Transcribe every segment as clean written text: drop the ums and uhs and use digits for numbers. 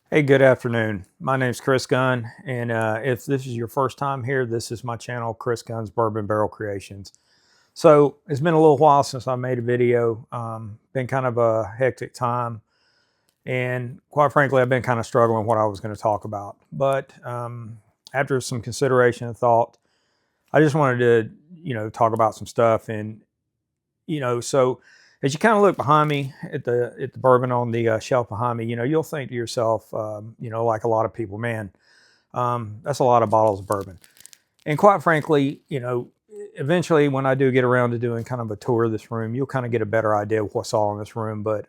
Hey, good afternoon. My name's Chris Gunn, and if this is your first time here, this is my channel, Chris Gunn's Bourbon Barrel Creations. So it's been a little while since I made a video. Been kind of a hectic time, and quite frankly, I've been kind of struggling what I was going to talk about. But after some consideration and thought, I just wanted to, talk about some stuff. And so as you kind of look behind me at the bourbon on the shelf behind me, you'll think to yourself, like a lot of people, man, that's a lot of bottles of bourbon. And quite frankly, eventually when I do get around to doing kind of a tour of this room, you'll kind of get a better idea of what's all in this room. But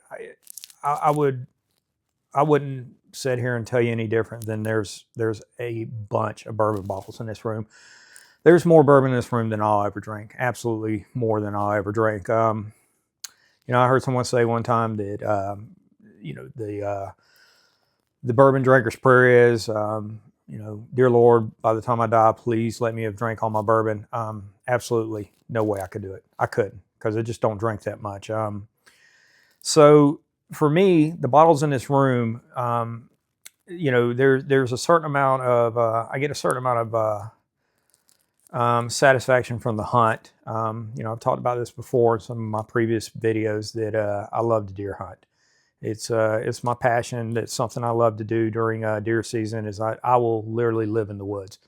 I wouldn't sit here and tell you any different than there's a bunch of bourbon bottles in this room. There's more bourbon in this room than I'll ever drink. Absolutely more than I'll ever drink. I heard someone say one time that the bourbon drinker's prayer is, dear Lord, by the time I die, please let me have drank all my bourbon. Absolutely no way I could do it. I couldn't, because I just don't drink that much. So for me, the bottles in this room, there's a certain amount of, I get a certain amount of satisfaction from the hunt. I've talked about this before in some of my previous videos that I love to deer hunt. It's my passion. It's something I love to do during deer season. Is I will literally live in the woods,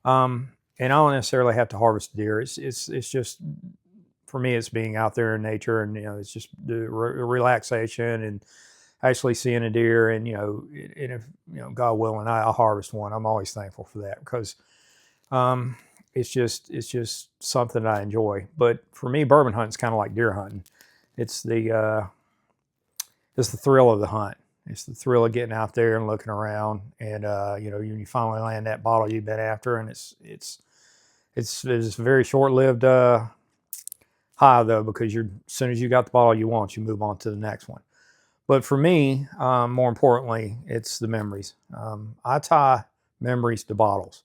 and I don't necessarily have to harvest deer. It's just, for me, it's being out there in nature, and it's just the relaxation and actually seeing a deer, and and if God willing, I'll harvest one. I'm always thankful for that, because it's just something I enjoy. But for me, bourbon hunting is kind of like deer hunting. It's the thrill of the hunt. It's the thrill of getting out there and looking around, and when you finally land that bottle you've been after, and it's a very short-lived high, though, because as soon as you got the bottle you want, you move on to the next one. But for me, more importantly, it's the memories. I tie memories to bottles.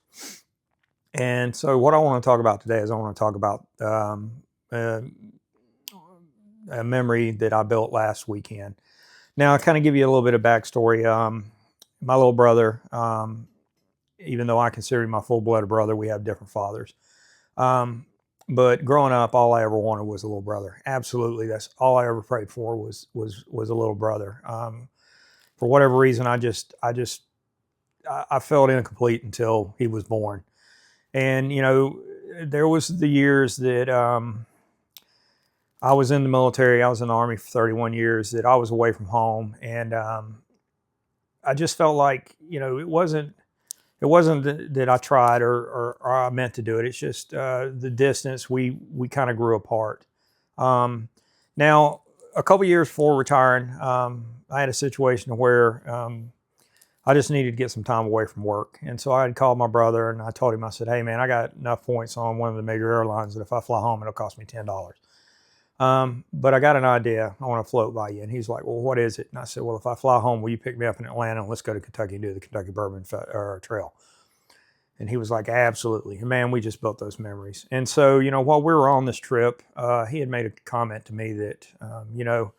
And so what I want to talk about today is I want to talk about a memory that I built last weekend. Now, I'll kind of give you a little bit of backstory. My little brother, even though I consider him my full-blooded brother, we have different fathers. But growing up, all I ever wanted was a little brother. Absolutely, that's all I ever prayed for was a little brother. For whatever reason, I felt incomplete until he was born. And there was the years that I was in the military. I was in the Army for 31 years. That I was away from home, and I just felt like it wasn't that I tried or I meant to do it. It's just the distance. We kind of grew apart. Now, a couple years before retiring, I had a situation where I just needed to get some time away from work. And so I had called my brother, and I told him, I said, hey man, I got enough points on one of the major airlines that if I fly home, it'll cost me $10. But I got an idea. I want to float by you. And he's like, well, what is it? And I said, well, if I fly home, will you pick me up in Atlanta and let's go to Kentucky and do the Kentucky Bourbon Trail? And he was like, absolutely. And man, we just built those memories. And so, while we were on this trip, he had made a comment to me that, I know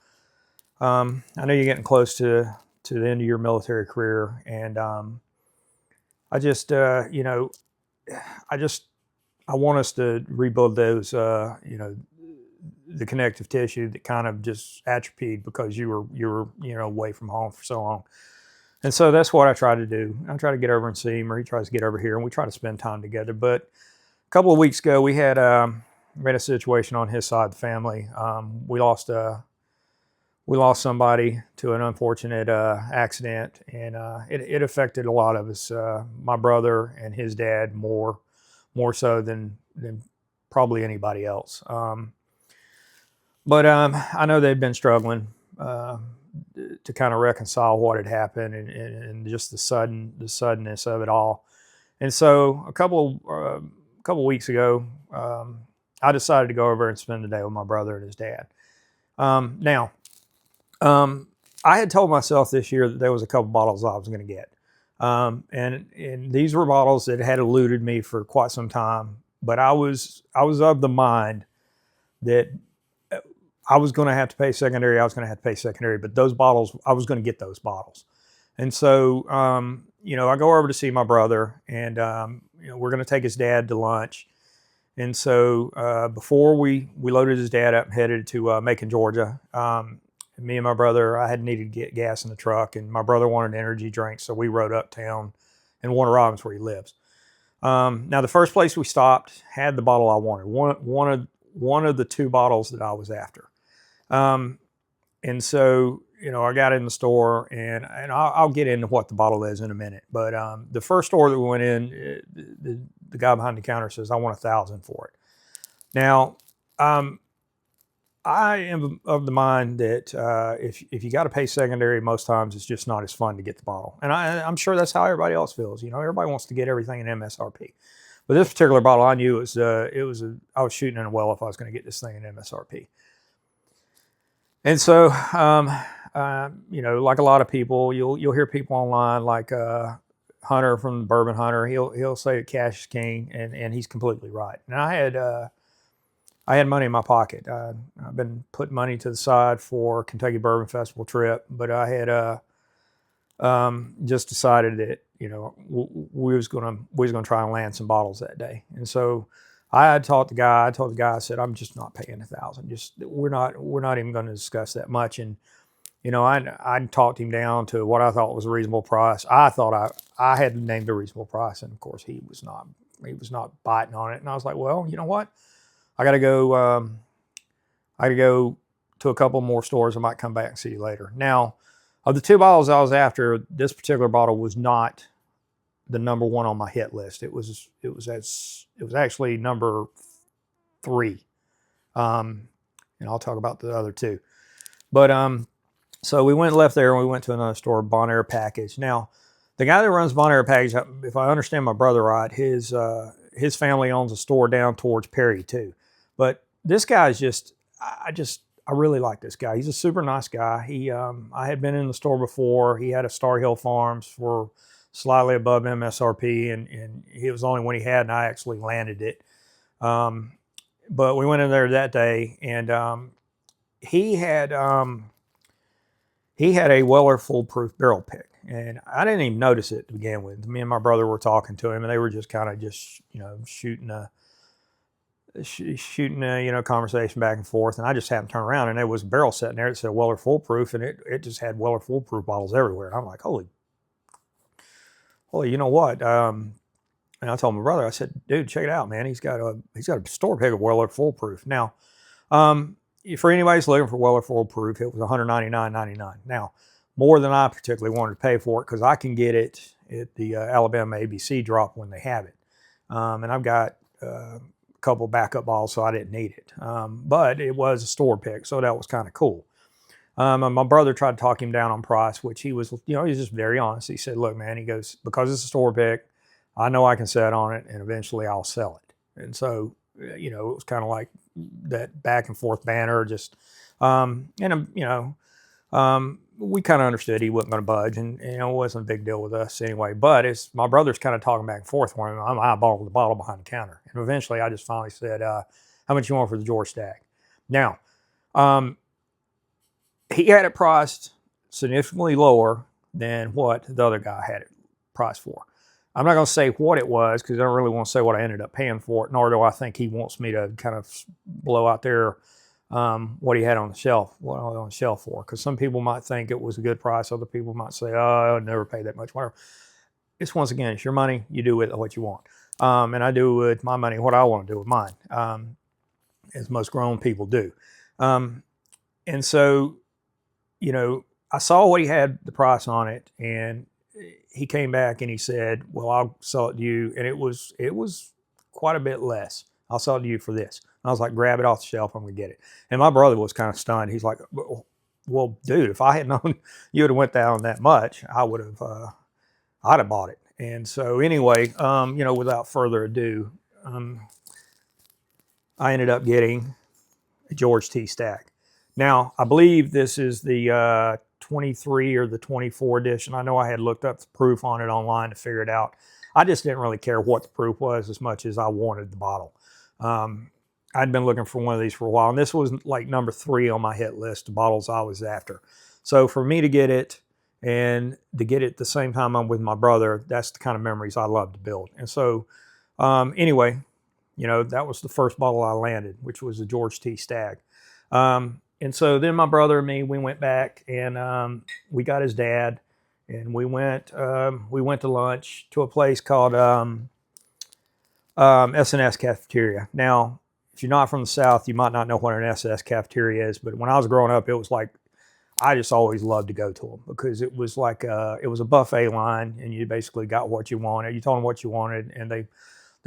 you're getting close to the end of your military career. And I just, I want us to rebuild those, the connective tissue that kind of just atrophied because you were away from home for so long. And so that's what I try to do. I try to get over and see him, or he tries to get over here, and we try to spend time together. But a couple of weeks ago, we had a situation on his side of the family. We lost somebody to an unfortunate accident, and it affected a lot of us. My brother and his dad more so than probably anybody else. But I know they've been struggling to kind of reconcile what had happened and just the suddenness of it all. And so a couple weeks ago, I decided to go over and spend the day with my brother and his dad. Now, I had told myself this year that there was a couple bottles I was going to get. And these were bottles that had eluded me for quite some time, but I was of the mind that I was going to have to pay secondary. But those bottles, I was going to get those bottles. And so, you know, I go over to see my brother, and you know, we're going to take his dad to lunch. And so before we loaded his dad up and headed to Macon, Georgia, me and my brother, I had needed to get gas in the truck, and my brother wanted an energy drink, so we rode uptown in Warner Robins, where he lives. Now, the first place we stopped had the bottle I wanted, one of the two bottles that I was after. And so, you know, I got in the store, and I'll get into what the bottle is in a minute. But the first store that we went in, the guy behind the counter says, "I want $1,000 for it." Now, I am of the mind that if you got to pay secondary, most times it's just not as fun to get the bottle. And I'm sure that's how everybody else feels. You know, everybody wants to get everything in MSRP. But this particular bottle, I knew I was shooting in a well if I was going to get this thing in MSRP. And so, you know, like a lot of people, you'll hear people online like Hunter from Bourbon Hunter. He'll say that cash is king, and he's completely right. And I had money in my pocket. I've been putting money to the side for Kentucky Bourbon Festival trip, but I had just decided that, you know, we was gonna try and land some bottles that day. And so I told the guy, I said, "I'm just not paying $1,000. Just we're not even going to discuss that much." And you know, I talked him down to what I thought was a reasonable price. I thought I had named a reasonable price, and of course he was not biting on it. And I was like, "Well, you know what? I got to go. I got to go to a couple more stores. I might come back and see you later." Now, of the two bottles I was after, this particular bottle was not the number one on my hit list. It was actually number 3. And I'll talk about the other two. But so we went and left there, and we went to another store, Bonaire Package. Now, the guy that runs Bonaire Package, if I understand my brother right, his family owns a store down towards Perry too. But this guy is just, I really like this guy. He's a super nice guy. I had been in the store before. He had a Star Hill Farms for slightly above MSRP, and it was only when he had, and I actually landed it. But we went in there that day, and he had a Weller foolproof barrel pick, and I didn't even notice it to begin with. Me and my brother were talking to him, and they were just kind of you know, shooting a you know, conversation back and forth. And I just happened to turn around, and there was a barrel sitting there that said Weller foolproof, and it just had Weller foolproof bottles everywhere. And I'm like, holy, you know what? And I told my brother, I said, "Dude, check it out, man. He's got a store pick of Weller foolproof." Now, for anybody who's looking for Weller foolproof, it was $199.99. Now, more than I particularly wanted to pay for it, because I can get it at the Alabama ABC drop when they have it. And I've got a couple backup bottles, so I didn't need it. But it was a store pick, so that was kind of cool. And my brother tried to talk him down on price, which he was, you know, he's just very honest. He said, "Look, man," he goes, "because it's a store pick, I know I can set on it, and eventually I'll sell it." And so, you know, it was kind of like that back and forth banter. Just, you know, we kind of understood he wasn't going to budge, and you know, it wasn't a big deal with us anyway. But it's my brother's kind of talking back and forth for him. I'm eyeballing the bottle behind the counter, and eventually I just finally said, "How much you want for the George Stagg?" Now, he had it priced significantly lower than what the other guy had it priced for. I'm not going to say what it was, because I don't really want to say what I ended up paying for it, nor do I think he wants me to kind of blow out there what he had on the shelf, for. Because some people might think it was a good price. Other people might say, "Oh, I'll never pay that much," whatever. It's, once again, it's your money. You do with it what you want. And I do with my money what I want to do with mine, as most grown people do. And so, you know, I saw what he had the price on it, and he came back and he said, "Well, I'll sell it to you." And it was quite a bit less. "I'll sell it to you for this." And I was like, "Grab it off the shelf. I'm going to get it." And my brother was kind of stunned. He's like, "Well, dude, if I had known you would have went down that much, I'd have bought it." And so anyway, you know, without further ado, I ended up getting a George T. Stagg. Now, I believe this is the 23 or the 24 edition. I know I had looked up the proof on it online to figure it out. I just didn't really care what the proof was as much as I wanted the bottle. I'd been looking for one of these for a while, and this was like number 3 on my hit list of bottles I was after. So for me to get it and to get it at the same time I'm with my brother, that's the kind of memories I love to build. And so, anyway, you know, that was the first bottle I landed, which was a George T. Stagg. And so then my brother and me, we went back and we got his dad, and we went to lunch to a place called S&S Cafeteria. Now, if you're not from the South, you might not know what an S&S cafeteria is, but when I was growing up, it was like, I just always loved to go to them because it was like it was a buffet line, and you basically got what you wanted. You told them what you wanted, and they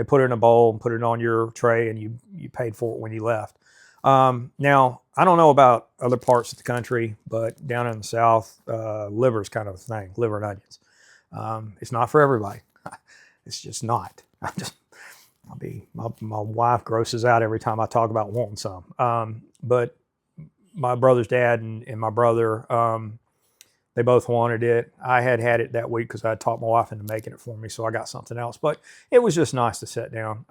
put it in a bowl and put it on your tray, and you paid for it when you left. Now, I don't know about other parts of the country, but down in the South, liver is kind of a thing, liver and onions. It's not for everybody. It's just not. My wife grosses out every time I talk about wanting some. But my brother's dad and my brother, they both wanted it. I had it that week because I had talked my wife into making it for me, so I got something else. But it was just nice to sit down.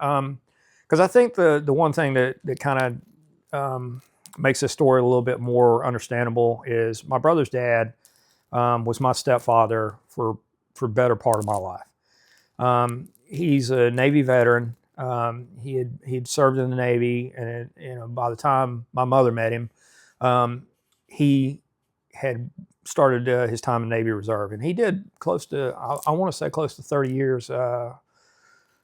Because I think the one thing that kind of makes this story a little bit more understandable is my brother's dad was my stepfather for better part of my life. He's a Navy veteran. He'd served in the Navy, and by the time my mother met him, he had started his time in Navy Reserve, and he did close to, I want to say close to 30 years,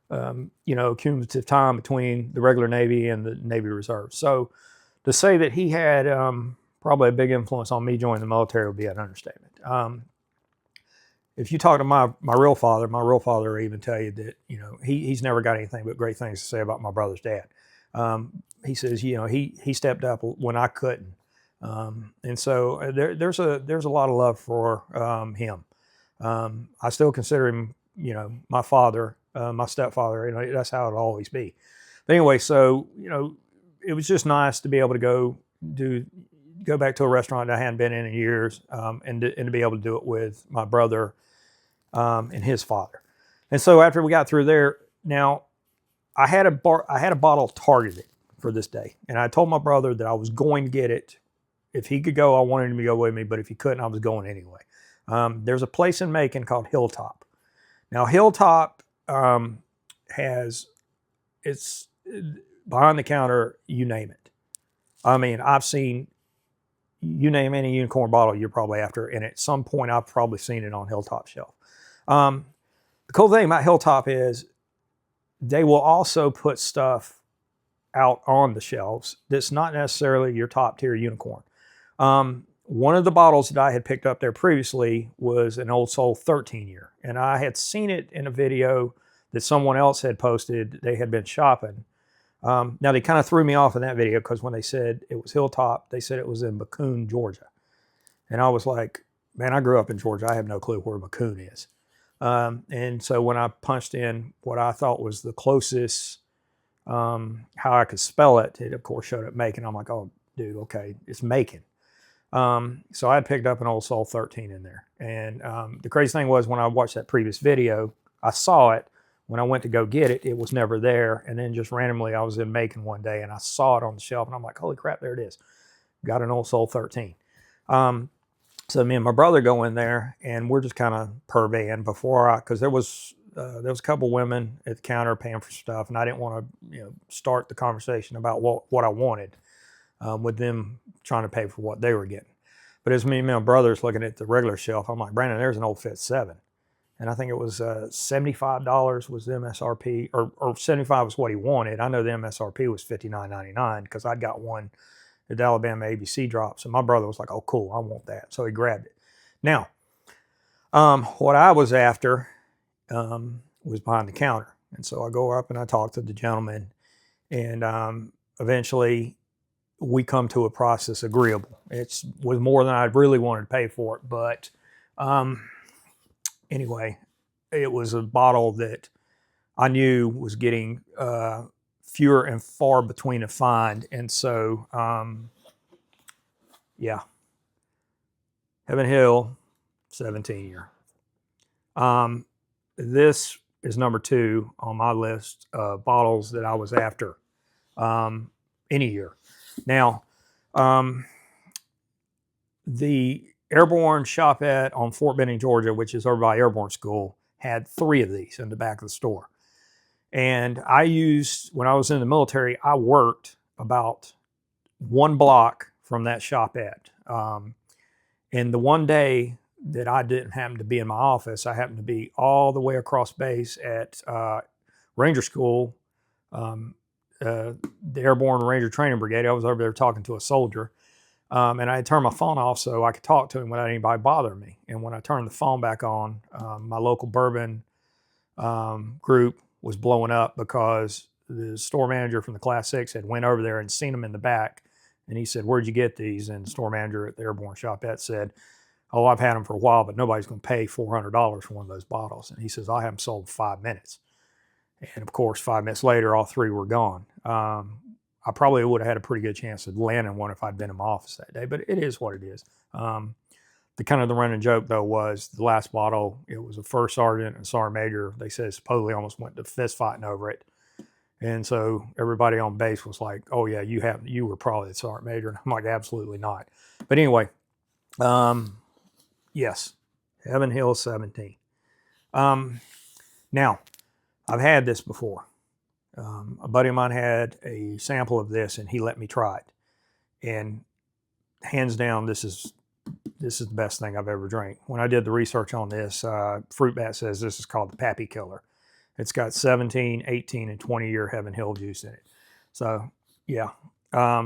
cumulative time between the regular Navy and the Navy Reserve. So to say that he had probably a big influence on me joining the military would be an understatement. If you talk to my real father will even tell you that, he's never got anything but great things to say about my brother's dad. He says, he stepped up when I couldn't. And so there's a lot of love for him. I still consider him, my father, my stepfather. That's how it'll always be. But anyway, so it was just nice to be able to go back to a restaurant that I hadn't been in years, and to be able to do it with my brother and his father. And so after we got through there, now I had a bottle targeted for this day, and I told my brother that I was going to get it. If he could go, I wanted him to go with me, but if he couldn't, I was going anyway. There's a place in Macon called Hilltop. Now, Hilltop it's behind the counter, you name it. I mean, I've seen, you name any unicorn bottle you're probably after, and at some point I've probably seen it on Hilltop shelf. The cool thing about Hilltop is they will also put stuff out on the shelves that's not necessarily your top tier unicorn. One of the bottles that I had picked up there previously was an Old Soul 13 year, and I had seen it in a video that someone else had posted. They had been shopping. Now they kind of threw me off in that video because when they said it was Hilltop, they said it was in McCoon, Georgia. And I was like, man, I grew up in Georgia. I have no clue where McCoon is. And so when I punched in what I thought was the closest, how I could spell it, it of course showed up Macon. I'm like, oh, dude, okay, it's Macon. So I had picked up an Old Soul 13 in there. And the crazy thing was when I watched that previous video, I saw it. When I went to go get it, it was never there. And then just randomly, I was in Macon one day and I saw it on the shelf and I'm like, holy crap, there it is. Got an Old Soul 13. So me and my brother go in there and we're just kind of purveying because there was a couple women at the counter paying for stuff, and I didn't want to start the conversation about what I wanted with them trying to pay for what they were getting. But as me and my brother's looking at the regular shelf, I'm like, Brandon, there's an Old Fit 7. And I think it was $75 was the MSRP, or 75 was what he wanted. I know the MSRP was $59.99 because I'd got one at the Alabama ABC drops. And my brother was like, oh, cool, I want that. So he grabbed it. Now, what I was after was behind the counter. And so I go up and I talk to the gentleman. And eventually we come to a process agreeable. It was more than I really wanted to pay for it. But anyway, it was a bottle that I knew was getting fewer and far between to find. And so, yeah, Heaven Hill, 17 year. This is number 2 on my list of bottles that I was after any year. Now, Airborne Shopette on Fort Benning, Georgia, which is over by Airborne School, had 3 of these in the back of the store. And I used, when I was in the military, I worked about 1 block from that Shopette. And the one day that I didn't happen to be in my office, I happened to be all the way across base at Ranger School, the Airborne Ranger Training Brigade. I was over there talking to a soldier. And I had turned my phone off so I could talk to him without anybody bothering me. And when I turned the phone back on, my local bourbon group was blowing up because the store manager from the Class 6 had went over there and seen them in the back. And he said, "Where'd you get these?" And the store manager at the Airborne Shopette said, "Oh, I've had them for a while, but nobody's going to pay $400 for one of those bottles." And he says, "I have them sold in 5 minutes." And of course, 5 minutes later, all 3 were gone. I probably would have had a pretty good chance of landing one if I'd been in my office that day, but it is what it is. The running joke though was the last bottle, it was a first sergeant and a sergeant major. They said supposedly almost went to fist fighting over it. And so everybody on base was like, "Oh yeah, you were probably the sergeant major." And I'm like, "Absolutely not." But anyway, yes, Heaven Hill 17. Now, I've had this before. A buddy of mine had a sample of this and he let me try it. And hands down, this is the best thing I've ever drank. When I did the research on this, Fruit Bat says this is called the Pappy Killer. It's got 17, 18, and 20-year Heaven Hill juice in it. So, yeah. I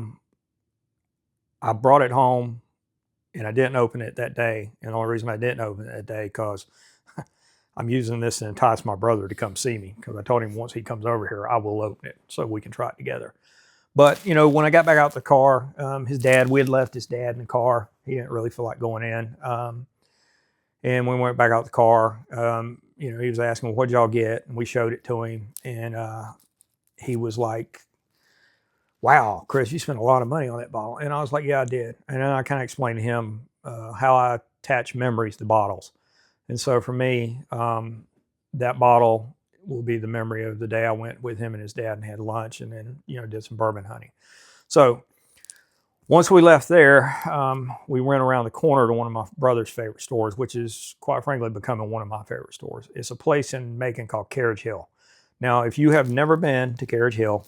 brought it home and I didn't open it that day. And the only reason I didn't open it that day because I'm using this to entice my brother to come see me because I told him once he comes over here, I will open it so we can try it together. But, you know, when I got back out the car, we had left his dad in the car. He didn't really feel like going in. And when we went back out the car, he was asking, "Well, what'd y'all get?" And we showed it to him. And he was like, "Wow, Chris, you spent a lot of money on that bottle." And I was like, "Yeah, I did." And then I kind of explained to him how I attach memories to bottles. And so for me, that bottle will be the memory of the day I went with him and his dad and had lunch and then, did some bourbon hunting. So once we left there, we went around the corner to one of my brother's favorite stores, which is quite frankly becoming one of my favorite stores. It's a place in Macon called Carriage Hill. Now, if you have never been to Carriage Hill,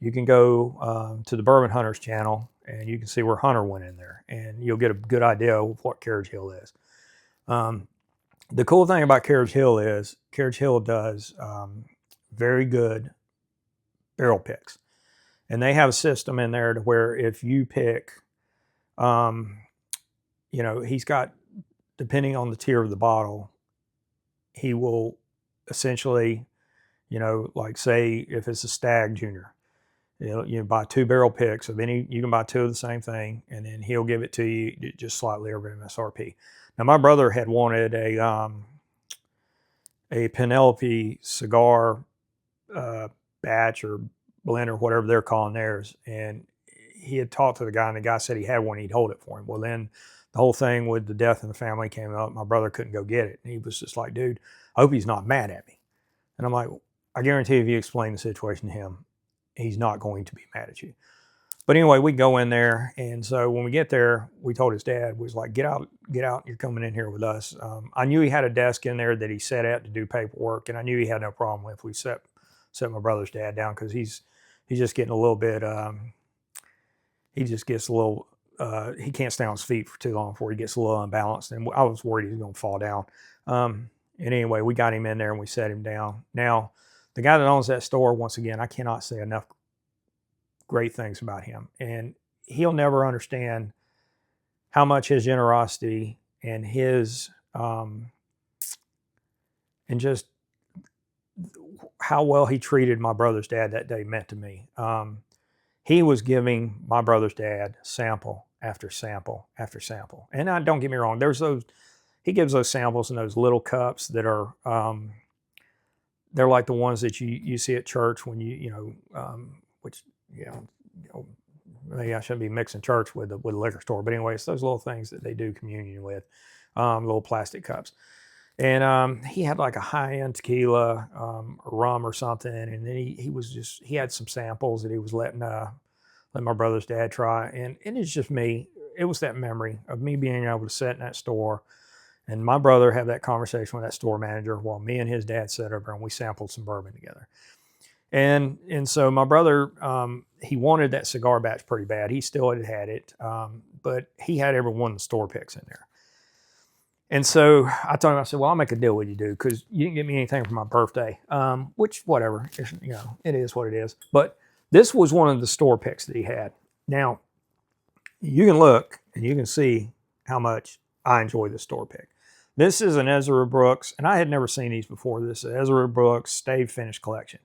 you can go to the Bourbon Hunters channel and you can see where Hunter went in there and you'll get a good idea of what Carriage Hill is. The cool thing about Carriage Hill is Carriage Hill does very good barrel picks. And they have a system in there to where if you pick, he's got, depending on the tier of the bottle, he will essentially, like say if it's a Stag Junior, you buy 2 barrel picks of any, you can buy 2 of the same thing, and then he'll give it to you just slightly over MSRP. Now, my brother had wanted a Penelope cigar batch or blend or whatever they're calling theirs, and he had talked to the guy, and the guy said he had one, he'd hold it for him. Well, then the whole thing with the death in the family came up. My brother couldn't go get it, and he was just like, "Dude, I hope he's not mad at me." And I'm like, "I guarantee if you explain the situation to him, he's not going to be mad at you." But anyway, we go in there, and so when we get there, we told his dad, was like, get out, you're coming in here with us. I knew he had a desk in there that he sat at to do paperwork, and I knew he had no problem if we set my brother's dad down because he's just getting a little bit, he can't stay on his feet for too long before he gets a little unbalanced, and I was worried he was going to fall down. And anyway, we got him in there and we set him down. Now, the guy that owns that store, once again, I cannot say enough great things about him, and he'll never understand how much his generosity and his and just how well he treated my brother's dad that day meant to me. He was giving my brother's dad sample after sample after sample, and don't get me wrong, he gives those samples in those little cups that are they're like the ones that you see at church when which maybe I shouldn't be mixing church with a liquor store, but anyway, it's those little things that they do communion with, little plastic cups. And he had like a high-end tequila, rum or something, and then he had some samples that he was letting my brother's dad try, and it's just me. it was that memory of me being able to sit in that store and my brother have that conversation with that store manager while me and his dad sat over and we sampled some bourbon together. And so my brother, he wanted that cigar batch pretty bad. He still had it, but he had every one of the store picks in there. And so I told him, I said, well, I'll make a deal with you, dude, because you didn't get me anything for my birthday, which, whatever, it is what it is. But this was one of the store picks that he had. Now, you can look and you can see how much I enjoy the store pick. This is an Ezra Brooks, and I had never seen these before. This is Ezra Brooks Stave Finish Collection.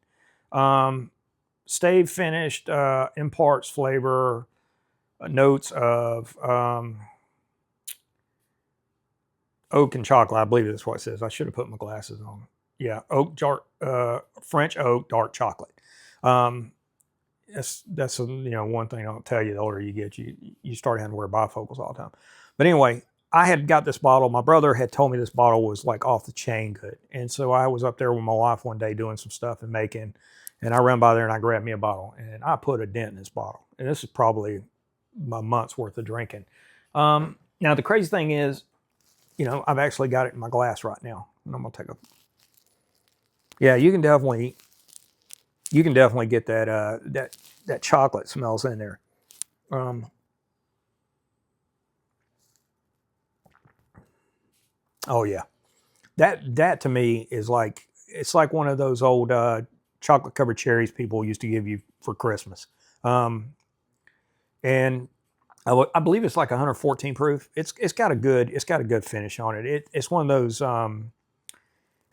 Stave finished imparts flavor, notes of oak and chocolate. I believe that's what it says. I should have put my glasses on. Yeah, French oak dark chocolate. That's one thing I'll tell you. The older you get, you start having to wear bifocals all the time. But anyway, I had got this bottle. My brother had told me this bottle was like off the chain good, and so I was up there with my wife one day doing some stuff and making, and I ran by there and I grabbed me a bottle and I put a dent in this bottle. And this is probably my month's worth of drinking. Now the crazy thing is, I've actually got it in my glass right now. And I'm gonna take a. Yeah, you can definitely get that that chocolate smells in there. Oh yeah, that to me is like, it's like one of those old chocolate covered cherries people used to give you for Christmas. And I believe it's like 114 proof. It's got a good finish on it. It's one of those.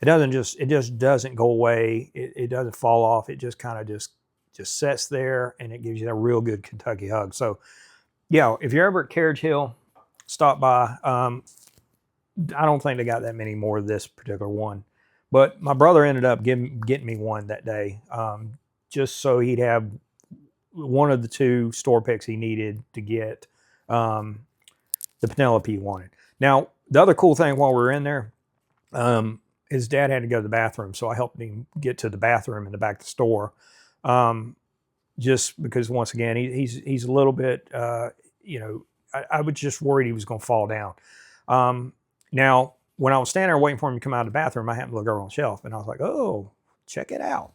It just doesn't go away. It doesn't fall off. It just kind of just sits there, and it gives you a real good Kentucky hug. So yeah, if you're ever at Carriage Hill, stop by. I don't think they got that many more of this particular one, but my brother ended up getting me one that day, just so he'd have one of the two store picks he needed to get the Penelope he wanted. Now, the other cool thing while we were in there, his dad had to go to the bathroom, so I helped him get to the bathroom in the back of the store, just because, once again, he's a little bit, I was just worried he was going to fall down. Now, when I was standing there waiting for him to come out of the bathroom, I happened to look over on the shelf, and I was like, oh, check it out.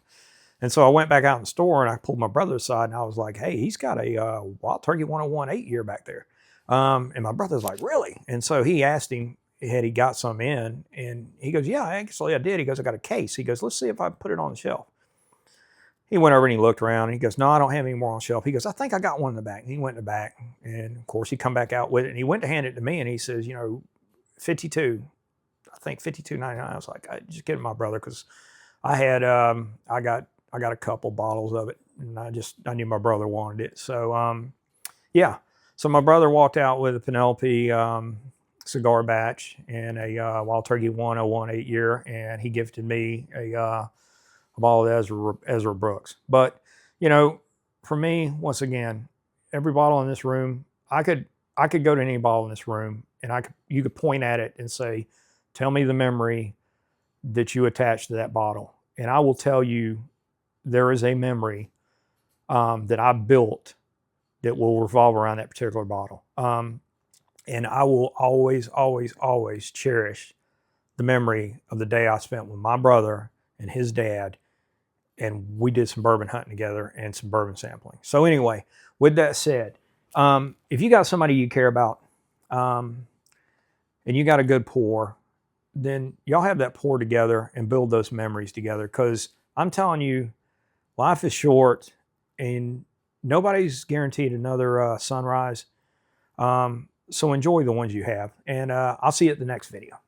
And so I went back out in the store, and I pulled my brother aside, and I was like, hey, he's got a Wild Turkey 101 8-year back there. And my brother's like, really? And so he asked him, had he got some in? And he goes, yeah, actually I did. He goes, I got a case. He goes, let's see if I put it on the shelf. He went over and he looked around, and he goes, no, I don't have any more on the shelf. He goes, I think I got one in the back. And he went in the back, and of course he come back out with it, and he went to hand it to me, and he says, 52, I think 52.99. I was like, I just give it to my brother, because I had, I got a couple bottles of it, and I knew my brother wanted it. So, yeah. So my brother walked out with a Penelope cigar batch and a Wild Turkey 101 8-year, and he gifted me a bottle of Ezra Brooks. But, for me, once again, every bottle in this room, I could go to any bottle in this room, and you could point at it and say, tell me the memory that you attach to that bottle. And I will tell you, there is a memory that I built that will revolve around that particular bottle. And I will always, always, always cherish the memory of the day I spent with my brother and his dad, and we did some bourbon hunting together and some bourbon sampling. So anyway, with that said, if you got somebody you care about, and you got a good pour, then y'all have that pour together and build those memories together. Because I'm telling you, life is short, and nobody's guaranteed another sunrise. So enjoy the ones you have, and I'll see you at the next video.